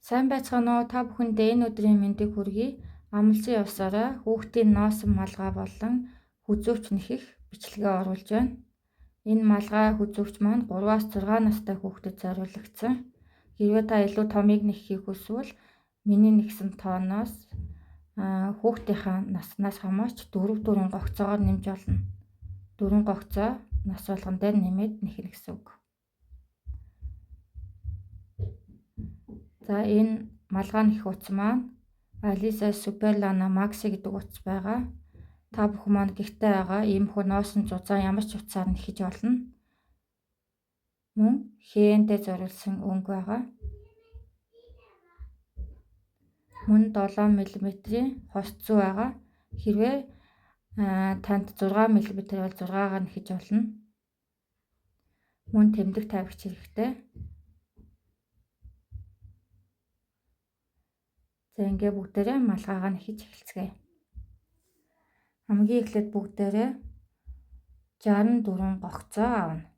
Сайн байцгаана уу? Та бүхэндээ энэ өдрийн мэндийг хүргэе. Амлсан явсараа хүүхдийн носон малгай болон хүзүүвч нэхэх бичлэгээ оруулж байна. Энэ малгай хүзүүвч маань 3-аас 6 настай хүүхдэд зориулагдсан. Хэрвээ та илүү томыг нэххийг хүсвэл миний нэгсэн тооноос хүүхдийнхаа наснаас хамаарч 4 гогцоогоор нэмж олно. 4 гогцоо нас болгон дээр нэмээд нэхнэ гэсэн үг. За энэ малгай нэх утас маань Алиса Суперлана Макси гэдэг утас байгаа. Та бүхэн маань гэртээ байгаа иймэрхүү носон зузаан ямар ч утсаар нэхэж болно. Мөн хээндээ зориулсан өнгө байгаа. Мөн 7 мм-ийн хос зүй байгаа. Хэрвээ танд 6 мм бол 6-гаар нэхэж болно. Мөн тэмдэг тавигч хэрэгтэй. За ингээ бүгдээрээ малгайгаа нэхэж эхэлцгээе. Хамгийн эхлээд бүгдээрээ 64 гогцоо аавна.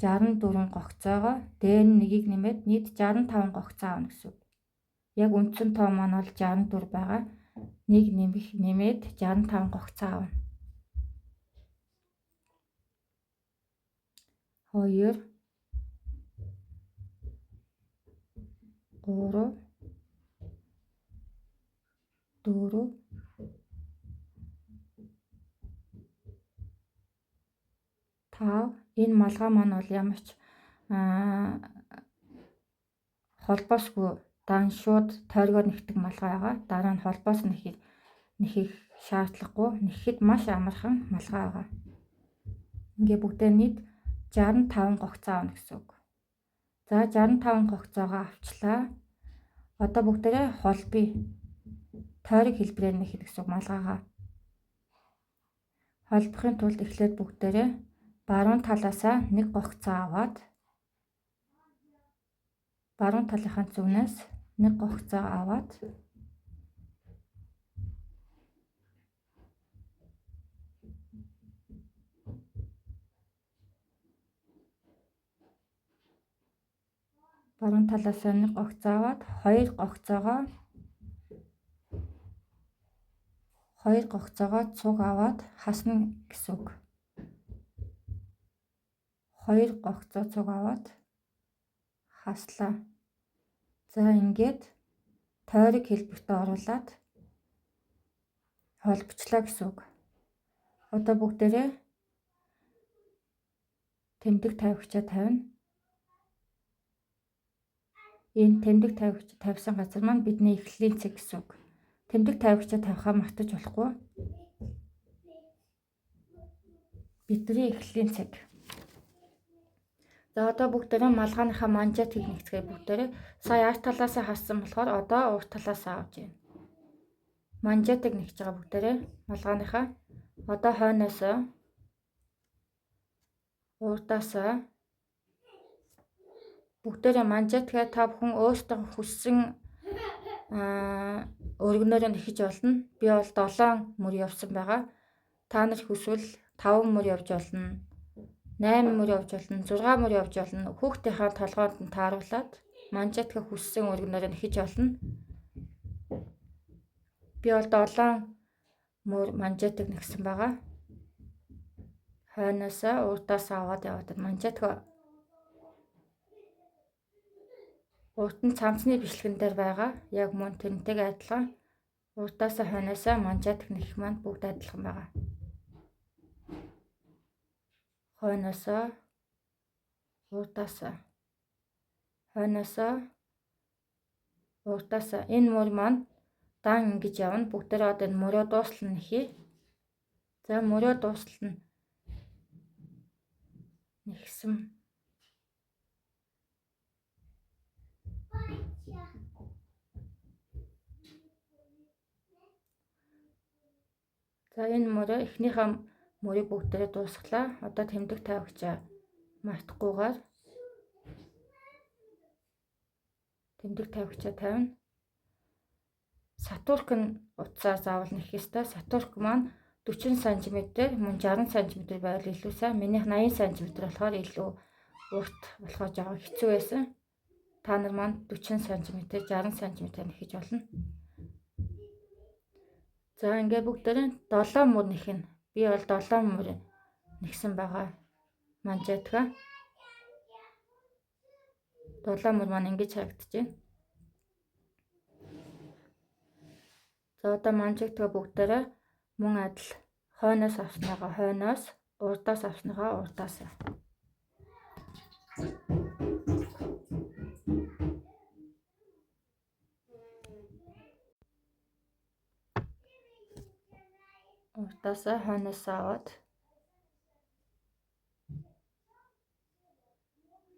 64 гогцоогоо дээр нь нэгийг нэмээд нийт 65 гогцоо аавна гэсэн үг. Яг үндсэн тоо маань бол 64 байгаа. Нэг нэмээд 65 гогцоо аавна. 2 3 4 5 энэ малгай маань бол ямар ч холбоосгүй дан шууд тойргоор нэхдэг малгай байгаа. Дараа нь холбоос нэхэх шаардлагагүй нэхэхэд маш амархан малгай байгаа. Ингээ бүгдээ нийт 65 гогцоо аавна гэсэн үг. За 65 гогцоогоо авчлаа. Одоо бүгдээрээ холбъё тойрог хэлбэрээр нэхэх гэсэн үг малгайгаа. Холбохын тулд эхлээд бүгдээрээ баруун талаасаа нэг гогцоо аваад баруун талынхаа зүгнээс нэг гогцоо аваад баруун талаасаа нэг гогцоо аваад хоёр гогцоогоо цуг аваад хасна гэсэн үг. 2 гогцоо цуг аваад хаслаа. За ингээд тойрог хэлбэртээ оруулаад холбочлаа гэсэн үг. Одоо бүгдээрээ тэмдэг тавигчаа тавина. Энэ тэмдэг тавигч тавьсан газар маань бидний эхлэлийн цэг гэсэн үг. Тэмдэг тавигчаа тавихаа мартаж болохгүй. Бидний эхлэлийн цэг. За одоо бүгдээрээ малгайныхаа манжаатыг нэгтгэе бүгдээрээ. Сая арт талаасаа хассан болохоор одоо урт талаасаа авч байна. Манжаатыг нэгж байгаа бүгдээрээ малгайныхаа. Одоо хойноосоо урдаасаа бүгдээрээ манжаатгаа та бүхэн өөртөө хүссэн өргөнөөрөө нэхэж болно. Би бол 7 мөр явсан байгаа. Та нар хүсвэл 5 мөр явж болно. 8 мөр явж болно. 6 мөр явж болно. Хүүхдийнхаа толгойд нь тааруулаад манжаатгаа хүссэн өргөнөөрөө нэхэж болно. Би бол 7 мөр манжаатыг нэгсэн байгаа. Хойноосоо урдаасаа аваад яваад манжаатгаа урд нь цамцны бичлэгэн дээр байгаа. Яг мөн тэрнтэйг адилхан. Урдаасаа хойноосоо манжаатыг нэхэх маань бүгд адилхан байгаа. Хойноосоо урдаасаа. Хойноосоо урдаасаа. Энэ мөр маань дан ингэж явна. Бүгдээрээ одоо энэ мөрөө дуустал нь нэхье. За мөрөө дуустал нь нэгсэн. За энэ мөрөө эхнийхээ мөрийг бүгдээрээ дуусглаа. Одоо тэмдэг тавигчаа мартахгүйгээр тэмдэг тавигчаа тавина. Сатурк нь утсаар заавал нэхэх ёстой. Сатурк маань 40 см мөн 60 см байвал илүү сайн. Минийх 80 см болохоор илүү урт болохоор жоо хэцүү байсан. та нар маань 40 см, 60 см нэхэж болно. За ингээд бүгдээрээ 7 мөр нэхнэ. Би бол 7 мөр нэгсэн байгаа манжетка. 7 мөр маань ингэж харагдаж байна. За одоо манжетка бүгдээрээ мөн адил хойноос авсныгаа хойноос, урдаас авсныгаа урдаас. Урдаасаа хойноос аваад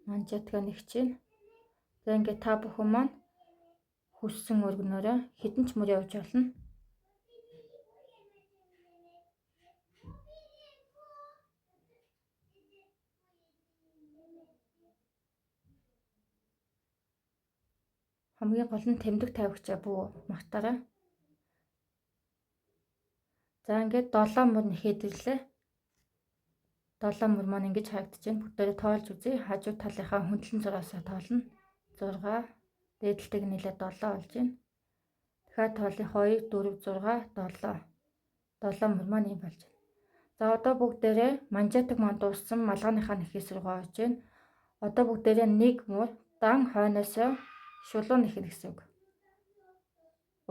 манжетка нэгчээн. За ингээд та бүхэн маань хүссэн өргөнөөрөө хэдэн ч мөр явж болно. Хамгийн гол нь тэмдэг тавигчаа бүү мартаарай. За ингээд 7 мөр нэхэд ирлээ. 7 мөр маань ингэж харагдаж байна. Бүгдээрээ тоолж үзье. Хажуу талынхаа хөндлөн зураасаа тоолно. 6, дээдлэлтэйг нийлээд 7 болж байна. Дахиад тоолъё 2, 4, 6, 7. 7 мөр маань ийм болж байна. За одоо бүгдээрээ манжетак маань дууссан малгайныхаа нэхээс рүү орж байна. Одоо бүгдээрээ нэг мөр дан хойноосоо шулуун нэхнэ гэсэн үг.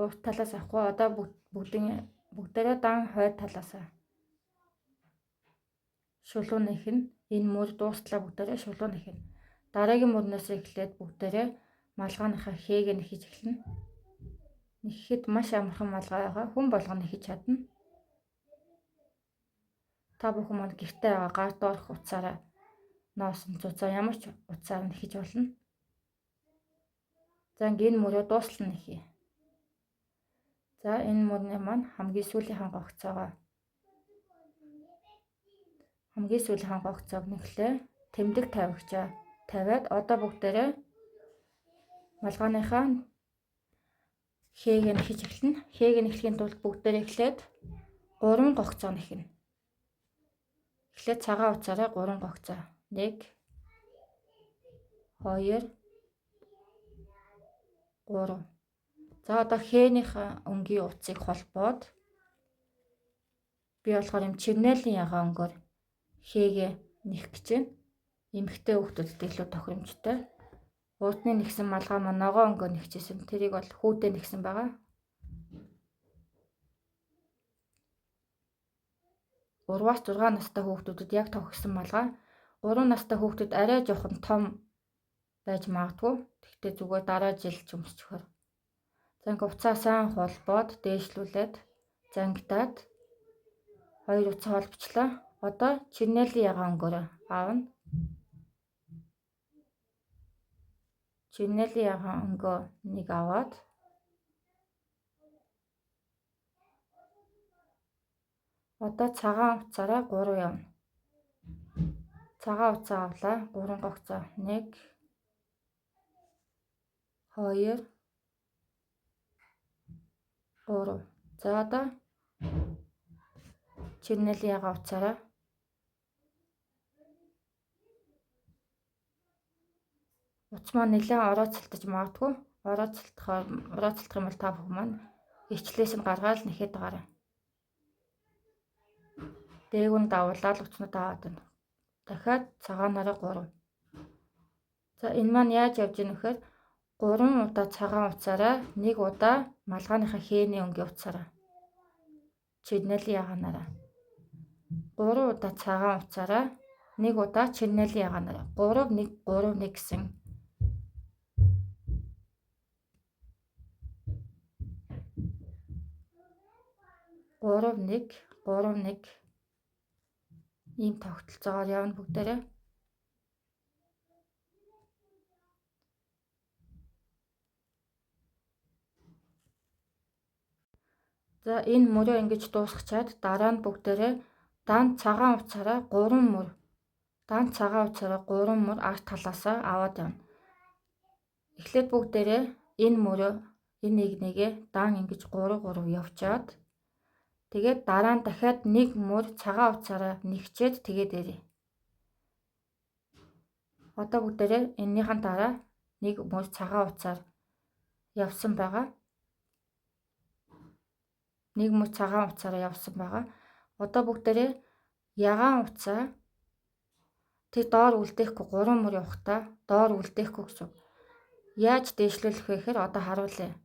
Урд талаас авахгүй. Одоо бүгдээрээ дан хойд талаасаа шулуун нэхнэ. Энэ мөр дуустлаа бүгдээрээ шулуун нэхнэ. Дараагийн мөрнөөс эхлээд бүгдээрээ малгайныхаа хээг нэхэж эхэлнэ. Нэхэхэд маш амархан малгай байгаа. Хүн болгоно нэхэж чадна. Та бүхэн маань гэртээ байгаа гар доорх утсаараа ноосон цуцаа ямар ч утсаар нэхэж болно. За ингээд энэ мөрөө дуустал нэхье. За энэ мөрний маань хамгийн сүүлийнхаа гогцоогоо нэхлээ. Тэмдэг тавигчаа тавиад одоо бүгдээрээ малгайныхаа хээг нэхэж эхэлнэ. Хээг нэхлэхийн тулд бүгдээрээ эхлээд 3 гогцоо нэхнэ. Эхлээд цагаан утсаараа 3 гогцоо. 1, 2, 3. За одоо хээнийхээ өнгийн утсыг холбоод би болохоор юм чигнэлийн ягаан өнгөөр хээгээ нэх гэж байна. Эмэгтэй хүүхдүүдэд илүү тохиромжтой. Урдны нэгсэн малгай маань ногоо өнгөөр нэгчээсэн. Тэрийг бол хүүдээ нэгсэн байгаа. 3-аас 6 настай хүүхдүүдэд яг тохисон малгай. 3 настай хүүхдүүд арай жоохон том байж магадгүй. Тэгтээ зүгээр дараа жил ч өмсчихөр. За ингээд уцаа сайн холбоод дээшлүүлээд зангидаад 2 уцаа холбочлаа. Одоо чигнэлийн ягаан өнгөөр аавна. Чигнэлийн ягаан өнгөө нэг аваад одоо цагаан утсаараа 3 явна. Цагаан утсаа авлаа. 3 гогцоо. 1, 2, 3. За одоо чигнэлийн ягаан утсаараа утас маань нэлээд орооцолтож магадгүй. Орооцолдох юм бол та бүхэн маань ирчлээс нь гаргаад нэхэд байгаарай. Дээгүүн давуулаад утаснууд аваад байна. Дахиад цагаанаараа 3. За энэ маань яаж явж ийн вэхээр 3 удаа цагаан утсаараа 1 удаа малгайныхаа хээний өнгийн утсаараа чигнэлийн ягаанаараа 3 удаа цагаан утсаараа 1 удаа чигнэлийн ягаанаараа 3 1 3 1 гэсэн 3 1 3 1 ийм тогтолцоогоор явна бүгдээрээ. За энэ мөрөө ингэж дуусгачаад дараа нь бүгдээрээ дан цагаан утсаараа 3 мөр. Дан цагаан утсаараа 3 мөр арт талаасаа аваад явна. Эхлээд бүгдээрээ энэ мөрөө энэ нэгнийгээ дан ингэж 3 3 явчаад тэгээд дараа нь дахиад нэг мөр цагаан утсаараа нэгчээд тэгээд ирье. Одоо бүгдээрээ энэнийхэн дараа нэг мөр цагаан утсаар явсан байгаа. Нэг мөр цагаан утсаараа явсан байгаа. Одоо бүгдээрээ ягаан утсаа тэр доор үлдээхгүй 3 мөр явахдаа доор үлдээхгүй гэсэн. Яаж дээшлүүлэх вэ гэхээр одоо харуулъя.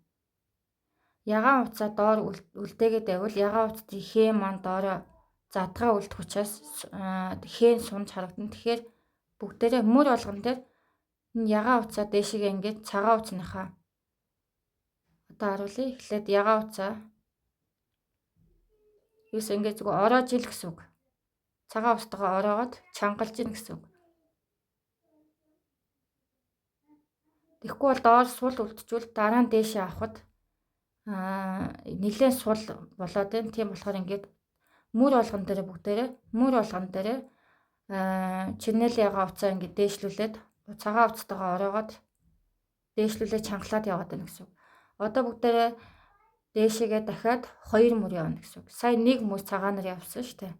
Ягаан утсаа доор үлдээгээд байвал ягаан утсны хэн маань доороо задгаа үлдэх учраас хэн сунж харагдана. Тэгэхээр бүгдээрээ мөр болгон дээр энэ ягаан утсаа дээшээ ингээд цагаан утасныхаа одоо харуулъя. Эхлээд ягаан утсаа юус ингээд зүгээр ороож ил гэсэн үг. Цагаан устгаа ороогоод чангалж ийн гэсэн үг. Тэгэхгүй бол доор сул үлдчихвэл дараа нь дээшээ авахд нэлээд сул болоод байна. Тийм болохоор ингээд мөр болгон дээр бүгдээрээ мөр болгон дээр чинэл ягаан утсаа ингээд дээшлүүлээд цагаан утастайгаа ороогоод дээшлүүлээ чангалаад яваад байна гэсэн үг. Одоо бүгдээрээ дээшээгээ дахиад 2 мөр явна гэсэн үг. Сая 1 мөр цагаанаар явсан шүү дээ.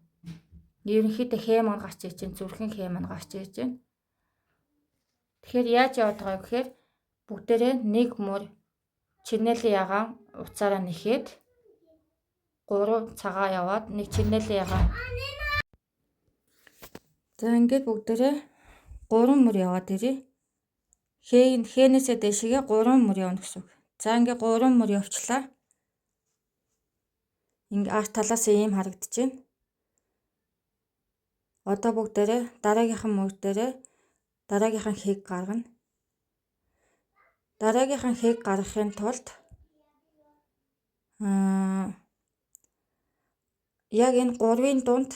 Ерөнхийдөө хээ маань гарч иж чинь зүрхэн хээ маань гарч иж чинь. Тэгэхээр яаж яваад байгаа вэ гэхээр бүгдээрээ 1 мөр чинэлийн ягаан утсаараа нэхэд 3 цагаан яваад 1 чинэлийн ягаан. За ингээд бүгдээрээ 3 мөр яваад ирээ. Хээнээсээ дээшээгээ 3 мөр явна гэсэн үг. За ингээд 3 мөр явчлаа. Ингээд арт талаас ийм харагдаж байна. Одоо бүгдээрээ дараагийнхан мөр дээрээ дараагийнхан хийг гаргана. Дараагийнхан хийг гаргахын тулд яг энэ 3-ын дунд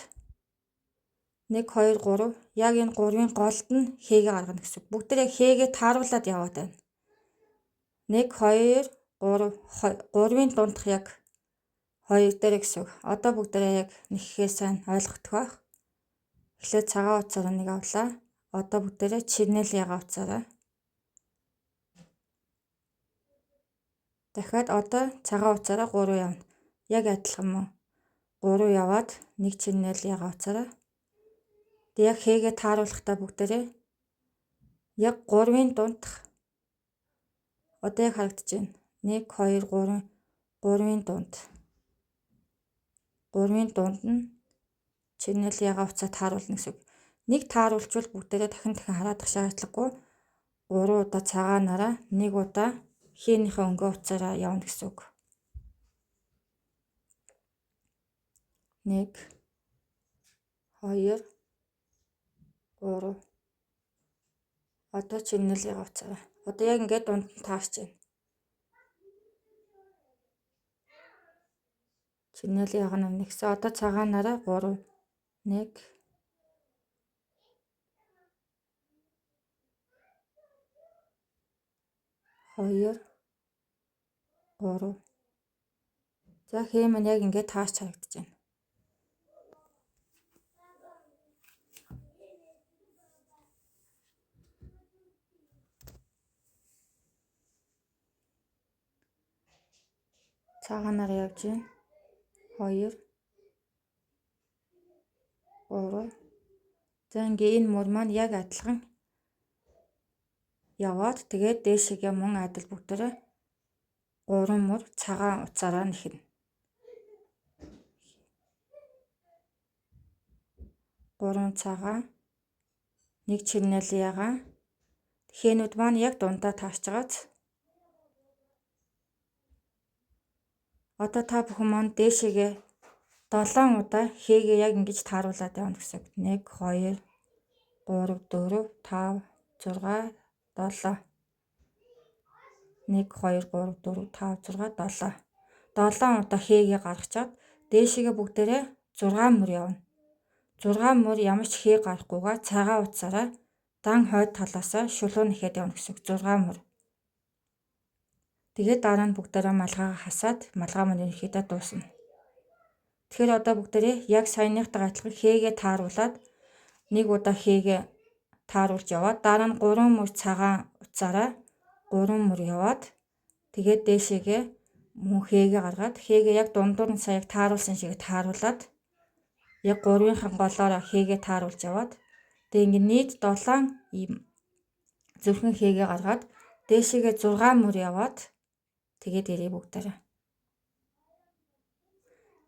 1 2 3 яг энэ 3-ын голд нь хээгээ гаргана гэсэн үг. Бүгдээрээ хээгээ тааруулаад яваад байна. 1 2 3 3-ын дундх яг 2 дээр гэсэн үг. Одоо бүгдээрээ яг нэххээ сайн ойлгох байх. Эхлээд цагаан утсаараа нэг авлаа. Одоо бүгдээрээ чинэл ягаан утсаараа. Дахиад одоо цагаан утсаараа 3 явна. Яг адилхан мөн. 3 яваад 1 чинэл ягаан утсаараа. Тэг яг хээгээ тааруулахдаа бүгдээрээ яг 3-ын дундх одоо яг харагдаж байна. 1 2 3 3-ын дунд. 3-ын дунд нь чинэл ягаан утсаа тааруулна гэсэн үг. Нэг тааруулчвал бүгдээрээ дахин хараадах шаардлагагүй. 3 удаа цагаанаараа 1 удаа хээнийхээ өнгөө утсаараа явна гэсэн үг. 1 2 3 одоо чинэл ягаан утсаараа. Одоо яг ингээд дунд нь таарч байна. Чинэл ягаан нэгсэн одоо цагаанаараа 3 1 2 3 за хээ маань яг ингээд таарч харагдаж байна. Цагаанаар явж байна. 2 3 за ингээ энэ мөр маань яг адилхан яваад тэгээд дээшээгээ мөн адил бүгдээрээ 3 мөр цагаан утсаараа нэхнэ. 3 цагаан 1 чинэл ягаан хээнүүд маань яг дундаа таарч байгааз одоо та бүхэн маань дээшээгээ 7 удаа хээгээ яг ингэж тааруулаад явна гэсэн. 1 2 3 4 5 6 7 1 2 3 4 5 6 7 7 удаа хээгээ гаргачаад дээшээгээ бүгдээрээ 6 мөр явна. 6 мөр ямар ч хээ гарахгүйгээр цагаан утсаараа дан хойд талаасаа шулуу нэхэд явна гэсэн. 6 мөр. Тэгээд дараа нь бүгдээрээ малгайгаа хасаад малгай маань ерөнхийдөө дуусна. Тэгэхээр одоо бүгдээрээ яг саяныхтай адилхан хээгээ тааруулаад 1 удаа хээгээ тааруулж яваад дараа нь 3 мөр цагаан утсаараа 3 мөр яваад тэгээд дээшээгээ мөн хээгээ гаргаад хээгээ яг дундуур нь сая тааруулсан шиг тааруулаад яг 3-ын голоороо хээгээ тааруулж яваад тэгээд ингэ нийт 7 ийм зөвхөн хээгээ гаргаад дээшээгээ 6 мөр яваад тэгээд ирээ бүгдээрээ.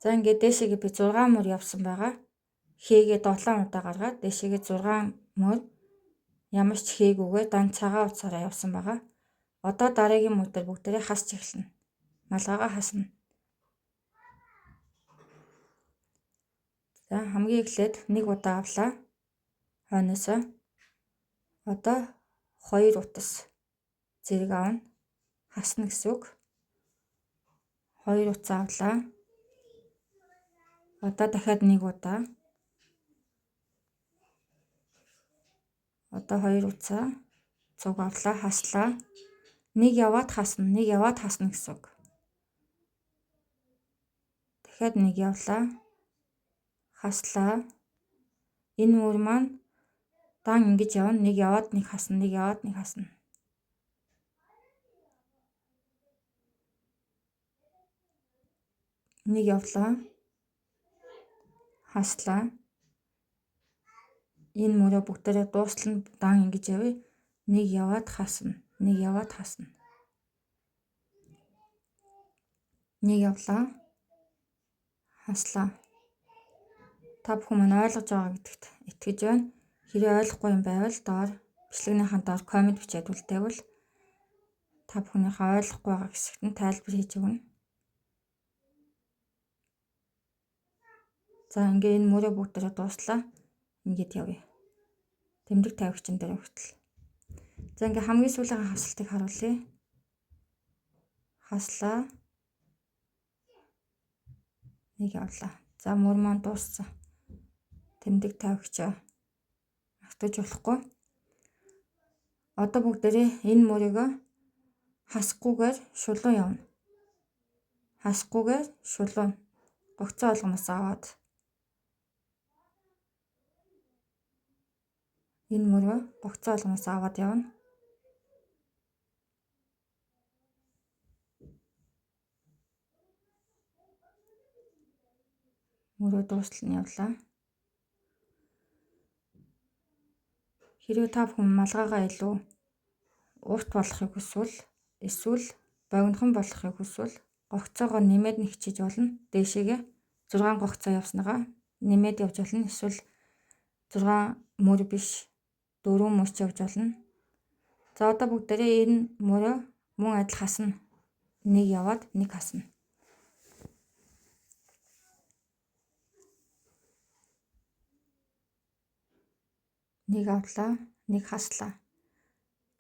За ингээд дээшээгээ би 6 мөр явсан байгаа. Хээгээ 7 удаа гаргаад дээшээгээ 6 мөр ямар ч хээгүүгээр дан цагаан утсаараа явсан байгаа. Одоо дараагийн мөр дээр бүгдээрээ хасч эхэлнэ. Малгайгаа хасна. За хамгийн эхлээд нэг удаа авлаа. Хойноосоо. Одоо 2 утас зэрэг авна. Хасна гэсэн үг. 2 утас авлаа. Одоо дахиад нэг удаа. Одоо 2 утсаа цуг авлаа, хаслаа. Нэг яваад хасна, нэг яваад хасна гэсэн үг. Дахиад нэг явлаа. Хаслаа. Энэ мөр маань дан ингэж явна. Нэг яваад нэг хасна, нэг яваад нэг хасна. Нэг явлаа. Хаслаа. Энэ мөрөө бүгдээрээ дуустал дан ингэж явъя. Нэг яваад хасна, нэг яваад хасна. Нэг явлаа. Хаслаа. Та бүхэн маань ойлгож байгаа гэдэгт итгэж байна. Хэрэг ойлгохгүй юм байвал доор бичлэгнийхаа доор коммент бичээд үлдээвэл та бүхнийхээ ойлгохгүй байгаа хэсэгт нь тайлбар хийж өгнө. За ингээ энэ мөрөө бүгдээрээ дууслаа. Ингээд явъя. Тэмдэг тавигчин дээр хүртэл. За ингээ хамгийн сүүлийн хасалтыг харуулъя. Хаслаа. Нэг явлаа. За мөр маань дууссан. Тэмдэг тавигчаа автаж болохгүй. Одоо бүгдээрээ энэ мөрийгөө хасахгүйгээр шулуун явна. Хасахгүйгээр шулуун гогцоо олгоноос аваад энэ мөрөө гогцоо олгоноос аваад явна. Мөрөө дуустал нь явлаа. Хэрвээ та бүхэн малгайгаа илүү урт болгохыг хүсвэл эсвэл богинохон болгохыг хүсвэл гогцоогоо нэмээд нэг хичээж болно. Дээшээгээ 6 гогцоо явснагаа нэмээд явж болно. Эсвэл 6 мөр биш 4 мөрч явж болно. За одоо бүгдээрээ энэ мөрөө мөн адил хасна. Нэг яваад нэг хасна. Нэг авлаа, нэг хаслаа.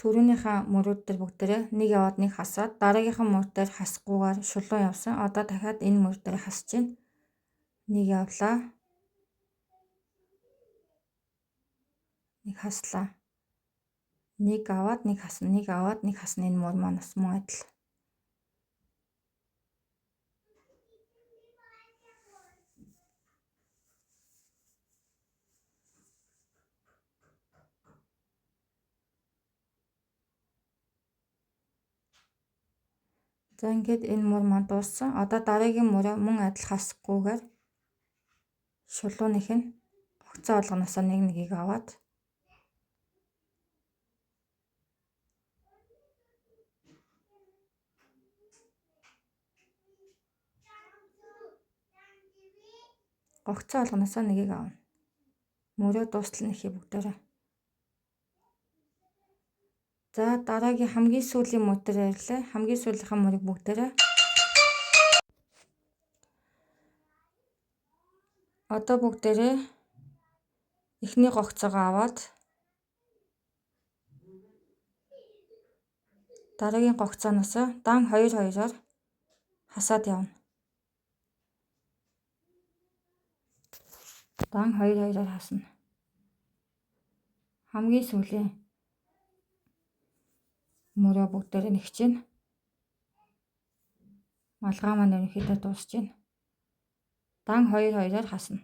Түрүүнийхээ мөрүүд дээр бүгдээрээ нэг яваад нэг хасаад дараагийнхаа мөр дээр хасахгүйгээр шулуун явсан. Одоо дахиад энэ мөр дээр хасж байна. Нэг явлаа. Нэг хаслаа. Нэг аваад нэг хасна, нэг аваад нэг хасна. Энэ мөр маань бас мөн адил. За ингээд энэ мөр маань дууссан. Одоо дараагийн мөрөө мөн адил хасахгүйгээр шулууных нь гогцоо олгоноосоо нэг нэгийг аваад гогцоо олгоноосоо нэгийг авна. Мөрөө дуустал нь ихий бүгдээрээ. За дараагийн хамгийн сүүлийн мөр дээр ирлээ. Хамгийн сүүлийнхаа мөрийг бүгдээрээ одоо бүгдээрээ эхний гогцоогоо аваад дараагийн гогцооноос дан 2-2-оор хасаад явна. Дан 2-2-оор хасна. Хамгийн сүүлийн мөрөө бүгдээрээ нэгж байна. Малгай маань ерөнхийдөө дуусж байна. Дан 2-2-оор хасна.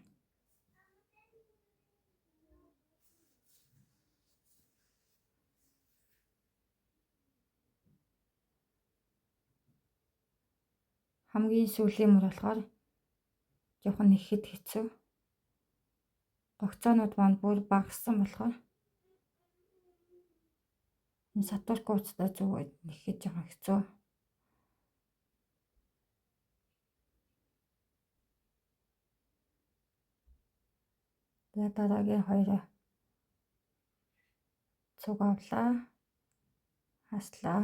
Хамгийн сүүлийн мөр болохоор жоохон ихэд хэцүү. Гогцоонууд маань бүр багассан болохоор Энэ сатурк уцтай зүг нэхэд жоохон хэцүү. За дараагийн хоёроо цуг авлаа. Хаслаа.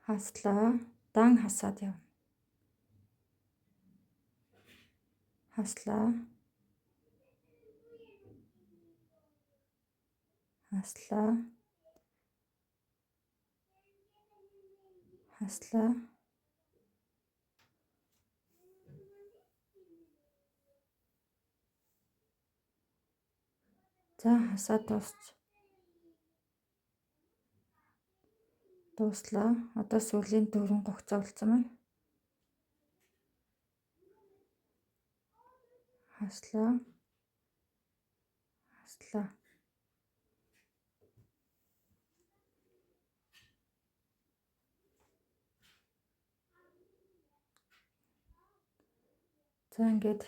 Хаслаа. Дан хасаад явна. Хаслаа. За хасаад дуслаа. Одоо сүүлийн дөрвөн гогцоо болсон байна. Хаслаа. За ингээд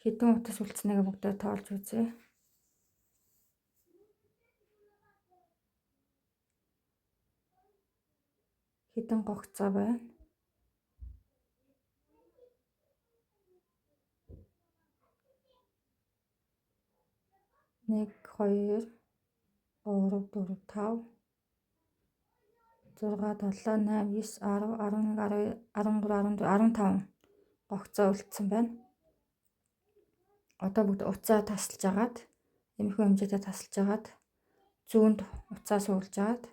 хэдэн утас үлдснэгээ бүгдээ тоолж үзье. Хэдэн гогцоо байна? 1 2 3 4 5 6 7 8 9 10 11 12 13 14 15 гогцоо үлдсэн байна. Одоо бүгд уцаа тасалж агаад эмхүү хэмжээтэй тасалж агаад зүүнд уцаа суулж агаад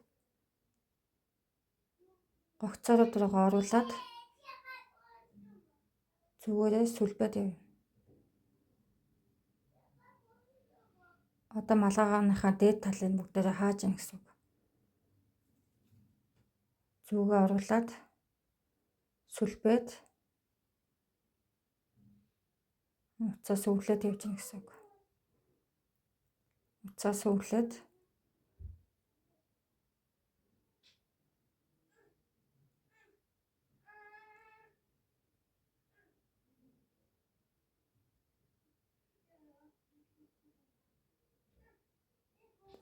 гогцоороо дөрөөгөө оруулаад зүгээрээ сүлбээд явна. Одоо малгайгааныхаа дээд талыг бүгдээрээ хааж ийн гэсэн үг. Зүгээ оруулаад сүлбээд уцаа сүглээд явж ийн гэсэн үг. Уцаа сүглээд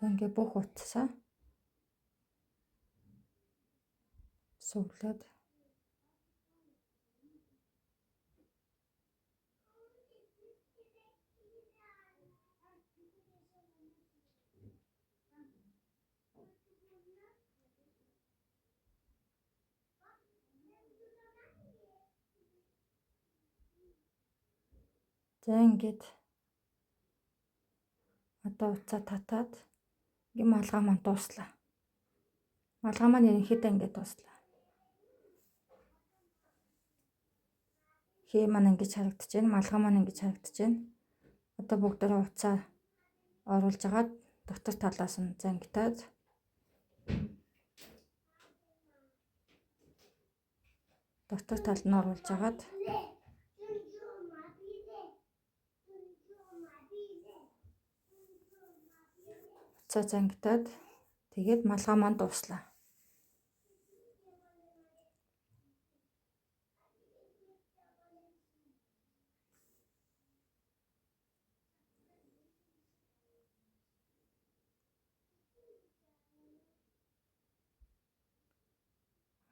ингээд бүх утсаа сүглээд за ингээд одоо уцаа татаад ингээд малгай маань дууслаа. Малгай маань ерөнхийдөө ингээд дууслаа. Хээ маань ингэж харагдаж байна. Малгай маань ингэж харагдаж байна. Одоо бүгдээрээ уцаа оруулж агаад дотор талаас нь зангитаад дотор талд нь оруулж агаад уцаа зангитаад тэгээд малгай маань дууслаа.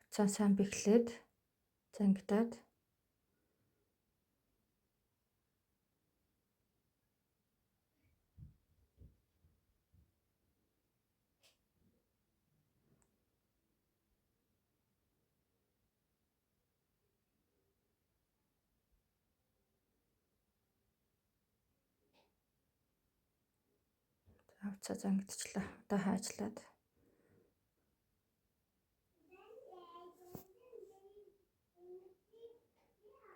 Уцаа сайн бэхлээд зангитаад уцаа зангидчихлаа. Одоо хайжлаад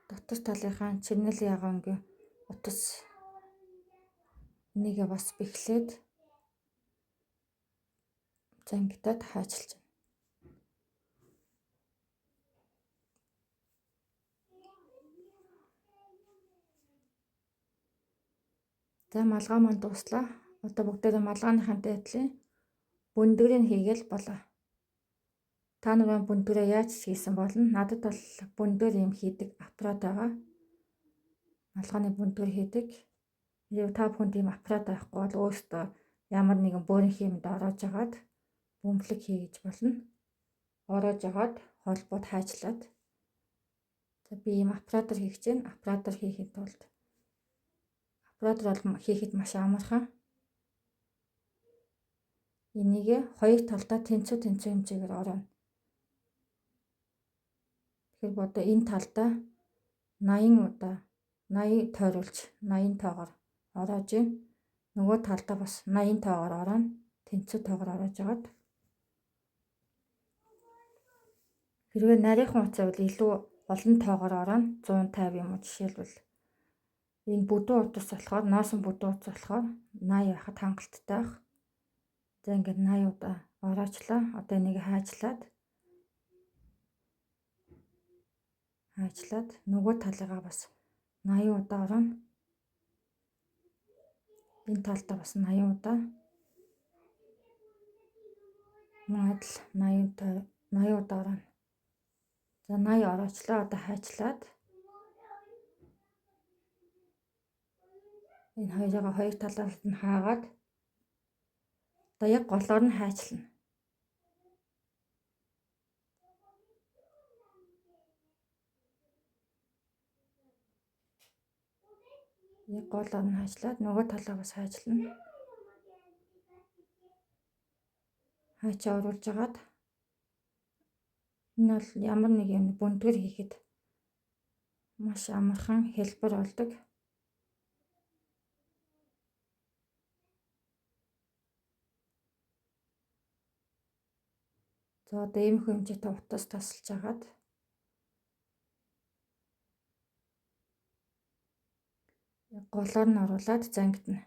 дотор талынхаа чирнэл ягаангийн утас нэгээ бас бэхлээд зангитаад хайчилж байна. За малгай маань дууслаа. Одоо бүгдээрээ малгааныхантай адилхан бүндгэрийг хийгээл болоо. Та нар бүндгэрээ яаж хийсэн болно? Надад бол бүндгэр юм хийдэг аппарат байгаа. Малгайны бүндгэр хийдэг. Та бүхэнд ийм аппарат байхгүй бол өөртөө ямар нэгэн бөөрийн юмд ороож агаад бөмбөлөг хийж болно. Ороож агаад холбоод хайчлаад. За би ийм аппаратаар хийх гэж байна. Аппаратаар хийхэд тулд аппаратаар бол хийхэд маш амархан. Энийг хоёр талдаа тэнцүү хэмжээгээр орооно. Тэгэхээр одоо энэ талдаа 80 удаа 80 тойруулж 80 тоогоор ороож ийн. Нөгөө талдаа бас 80 тоогоор орооно. Тэнцүү тоогоор ороож агаад хэрвээ нарийнхан утсаа бол илүү олон тоогоор орооно. 150 юм уу жишээлбэл энэ бүдүүн утас болохоор ноосон бүдүүн утас болохоор 80 байхад хангалттай байх. За ингээд 80 удаа ороочлаа. Одоо энийг хайчлаад нөгөө талыгаа бас 80 удаа орооно. Энэ талдаа бас 80 удаа. Мөн адил 80 удаа орооно. За 80 ороочлаа. Одоо хайчлаад энэ хоёр талаас нь хаагаад одоо яг голоор нь хайчлана. Яг голоор нь хайчлаад нөгөө талаа бас хайчлана. Хайчаа оруулж агаад энэ бол ямар нэг юм бүндгэр хийхэд маш амархан хэлбэр болдог. За одоо иймэрхүү хэмжээтэй утас тасалж агаад голоор нь оруулаад зангидна.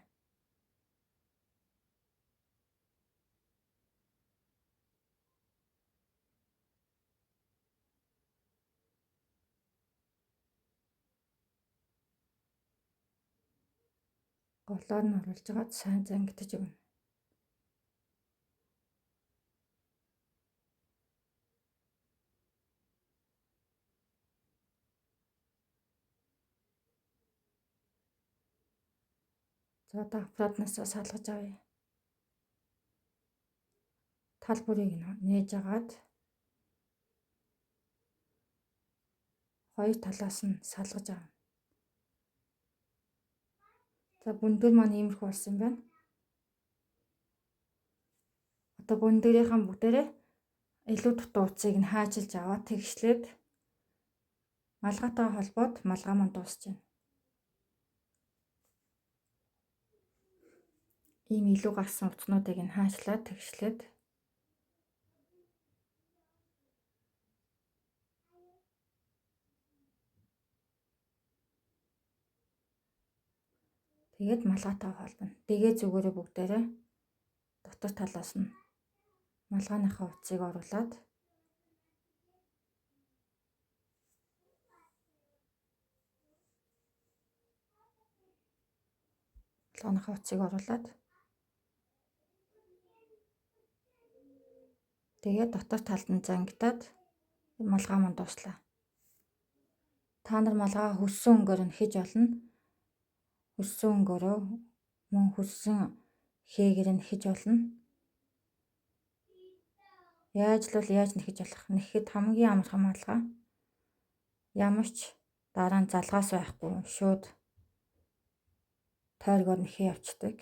Голоор нь оруулж агаад сайн зангидаж өгнө. За одоо аппаратнаас салгаж авъя. Тал бүрийг нээж агаад хоёр талаас нь салгаж авна. За бүндгэр маань иймэрхүү болсон байна. Одоо бүндгэрийнхэн бүгдээрээ илүү дутуу утсыг нь хаажилж аваад тэгшлээд малгайтай холбоод малгай маань дуусч байна. Ийм илүү гарсан утснуудыг нь хаачлаад тэгшлээд тэгээд малгайтай холбоно. Дэгээ зүгээрээ бүгдээрээ дотор талаас нь малгайныхаа утсыг оруулаад тэгээд дотор талд нь зангидаад малгай маань дуслаа. Та нар малгайгаа хөссөн өнгөөр нь хийж олно. Хөссөн өнгөөрөө мөн хөссөн хээгээр нь хийж олно. Яаж нэхэж болох? Нэхэд хамгийн амархан малгай. Ямар ч дараа нь залгаас байхгүй шууд тойргоор нэхээ явцдаг.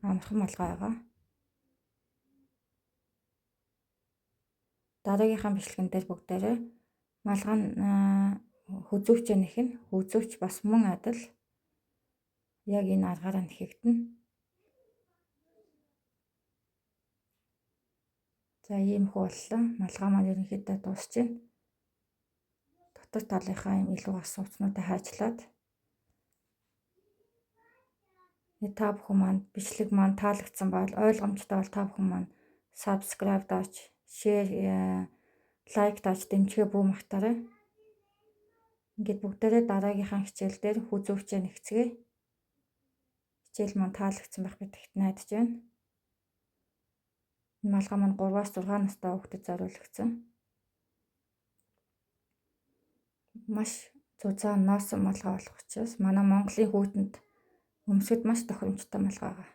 Амархан малгай байгаа. Дараагийнхаа бичлэгэн дээр бүгдээрээ малгай нь хүзүүвчээ нэхнэ. Хүзүүвч бас мөн адил яг энэ аргаараа нэхэгдэнэ. За иймэрхүү боллоо. Малгай маань ерөнхийдөө дуусч байна. Дотор талынхаа юм илүү гарсан утснуудаа хайчлаад та бүхэн маань бичлэг маань таалагдсан бол ойлгомжтой бол та бүхэн маань subscribe даач, share, like даач дэмжихээ бүү мартаарай. Ингээд бүгдээрээ дараагийнхаа хичээл дээр хүзүүвчээ нэгцгээе. хичээл маань таалагдсан байх гэдэгт найдаж байна. Энэ малгай маань 3-аас 6 настай хүүхдэд зориулагдсан. Маш зузаан носон малгай болох учраас манай Монголын хүүтэнд өмсгөд маш тохиромжтой малгай байгаа.